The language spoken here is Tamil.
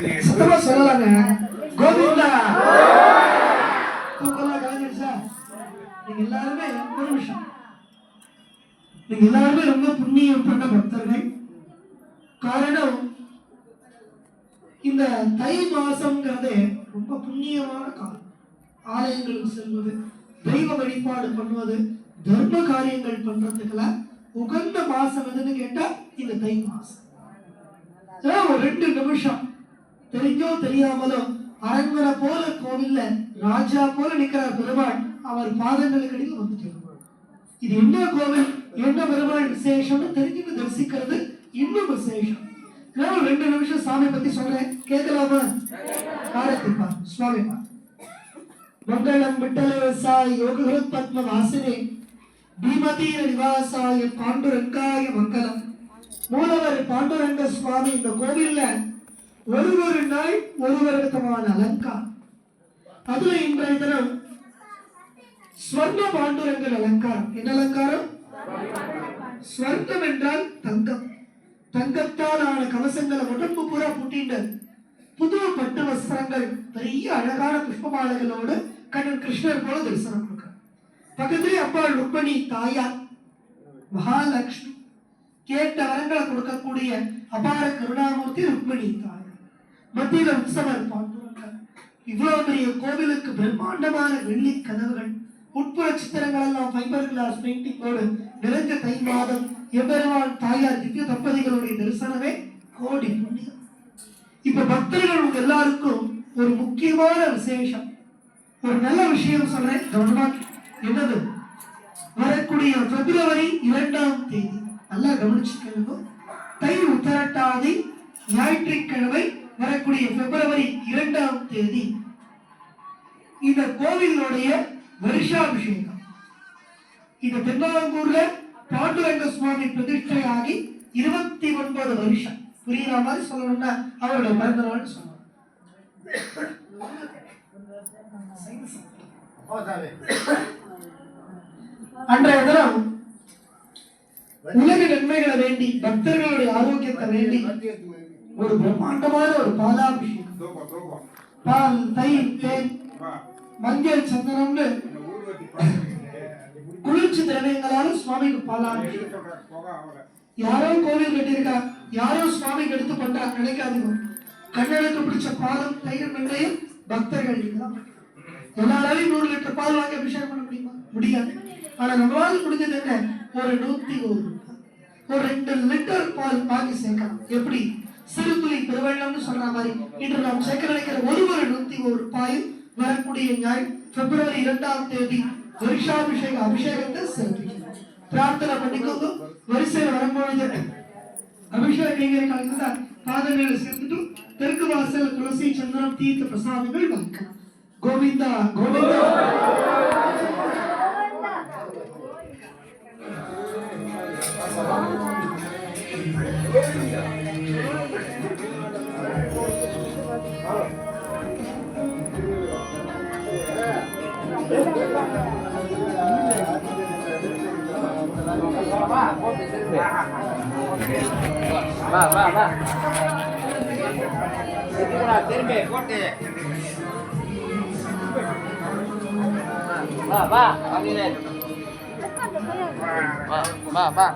சத்தமா சொல்லலாங்க. கோவிந்தா. தூக்கம்லாம் கலைஞ்சிருச்சா? நீங்க எல்லாருமே ஒரு நிமிஷம், நீங்க எல்லாருமே ரொம்ப புண்ணியம் பண்ண பக்தர்கள். காரணம், இந்த தை மாசம்ங்கிறது ரொம்ப புண்ணியமான காலம். ஆலயங்களுக்கு செல்வது, தெய்வ வழிபாடு பண்ணுவது, தர்ம காரியங்கள் பண்றதுக்குலாம் உகந்த மாசம் எதுன்னு கேட்டா இந்த தை மாசம். ஒரு 2 நிமிஷம் தெரிஞ்சோ தெரியாமலோ அரண்மனை போல கோவில்ல ராஜா போல நிற்கிறார் பெருமாள். அவர் பாதங்களுக்கு அடியில் வந்துட்டு, இது என்ன கோவில், என்ன பெருமாள் விசேஷம்னு தெரிஞ்சு தரிசிக்கிறது இன்னும் விசேஷம். 2 நிமிஷம் சாமி பத்தி சொல்றேன், கேட்கலாமா? காரத்திப்பா சுவாமி பா. மங்களம் விட்டலசாய யோகஹத் பத்ம வாசனே பீமதீர நிவாசாய பாண்டுரங்காய மங்களம். மூலவர் பாண்டுரங்க சுவாமி இந்த கோவில்ல ஒரு நாள் ஒரு விதமான அலங்காரம். அதுல இன்றைய தினம் ஸ்வர்ண பாண்டுரங்கன் அலங்காரம். என்ன அலங்காரம்? ஸ்வர்ணம் என்றால் தங்கம். தங்கத்தால் ஆன கவசங்களை உடம்பு பூரா பூட்டின்றது. புது பட்டு வஸ்திரங்கள், பெரிய அழகான புஷ்பமாலைகளோடு கண்ணன் கிருஷ்ணர் போல தரிசனம் கொடுக்கிறார். பக்கத்திலே அப்பாள் ருக்மணி தாயார் மகாலட்சுமி, கேட்ட வரங்களை கொடுக்கக்கூடிய அபார கருணாமூர்த்தி ருக்மணி தாயார். மத்தியில உற்சவர் பாண்டுரங்கர். இவ்வளவு பெரிய கோவிலுக்கு பிரம்மாண்டமான வெள்ளி கதவுகள், உட்புற சித்திரங்கள் எல்லாம் ஃபைபர் கிளாஸ் பெயிண்டிங்கோடு நிறைந்த தை மாதம் எம்பெருமான் தாயார் திவ்ய தம்பதிகளுடைய தரிசனமே கோடி புண்ணியம். இப்ப பக்தர்கள் உங்க எல்லாருக்கும் ஒரு முக்கியமான விசேஷம், ஒரு நல்ல விஷயம் சொல்றேன், கவனமா. என்னது? வரக்கூடிய பிப்ரவரி 2ஆம் தேதி நல்லா கவனிச்சுக்கணும். தை உத்தரட்டாதி ஞாயிற்றுக்கிழமை வரக்கூடிய பிப்ரவரி 2ஆம் தேதி இந்த கோவிலுடைய வருஷாபிஷேகம். இந்த திருநாங்கூர்ல பாண்டுரங்க சுவாமி பிரதிஷ்டையாகி 29 வருஷம். புரியுற மாதிரி சொல்லணும்னா அவருடைய பிறந்த நாள் சொல்லணும். அன்றைய தினம் உலக நன்மைகளை வேண்டி, பக்தர்களுடைய ஆரோக்கியத்தை வேண்டி ஒரு பிரம்மாண்டமான ஒரு பாலாபிஷேகம். பால், தயிர், தேன், மஞ்சள், சந்தனம்னு குளிர்ச்சி திரவியங்களால சுவாமிக்கு பாலாபிஷேகம். யாரோ கோவில் கட்டியிருக்கா, யாரோ சுவாமிக்கு எடுத்து பண்றா நினைக்காதீங்க. கண்ணனுக்கு பிடிச்ச பாலும் தயிர் வெண்ணையும் பக்தர்கள் எல்லாராலையும் 100 லிட்டர் பால் வாங்கி அபிஷேகம் பண்ண முடியுமா? முடியாது. ஆனா நம்மளால முடிஞ்சது என்ன? ஒரு 101 ரூபாய், ஒரு 2 லிட்டர் பால் வாங்கி சேர்க்கலாம். எப்படி? சிறுதுளி பெருவெள்ளம்னு சொல்ற மாதிரி இன்று நாம் சேர்க்க நினைக்கிற ஒரு 101 ரூபாயும் வரக்கூடிய ஞாயிறு பிப்ரவரி 2ஆம் தேதி வருஷாபிஷேக அபிஷேகத்தை செலுத்திக்கணும். பிரார்த்தனை பண்ணிக்கோங்க. வரிசையில் வரும்பொழுது அபிஷேக கைங்கரிகள் இருந்தால் பாதங்களை சேர்த்துட்டு தெற்கு வாசல் துளசி, சந்திரம், தீர்த்த பிரசாதங்கள் வாங்கிக்கலாம். கோவிந்தா கோவிந்தா. வா வா வா திரும்பி போட்டு வா வா வா வா வா